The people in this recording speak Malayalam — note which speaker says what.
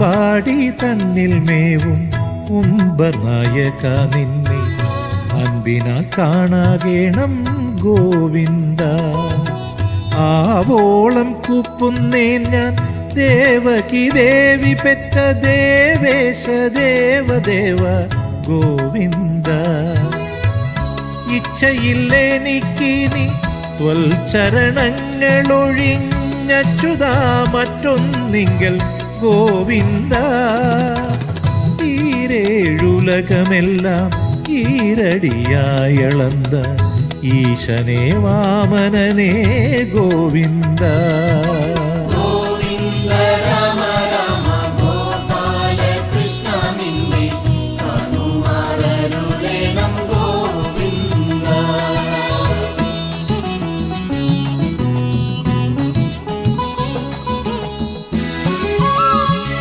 Speaker 1: അമ്പാടി തന്നിൽ മേവും ഉംബർനായക നിന്നെ അൻപിനാൽ കാണാകേണം ഗോവിന്ദ. ആവോളം കൂപ്പുന്നേൻ ഞാൻ ദേവകി ദേവി പെറ്റ ദേവേശ ദേവദേവ ഗോവിന്ദ. ഇച്ഛയില്ലെനിക്കിനി ത്വൽചരണങ്ങളൊഴിഞ്ഞച്ചുതാ മറ്റൊന്നിങ്കൽ ഗോവിന്ദ. ഈരേഴുലകമെല്ലാം ഈരടിയായളന്ത ഈശനേ വാമനനേ ഗോവിന്ദ.
Speaker 2: ഗോവിന്ദ രാമ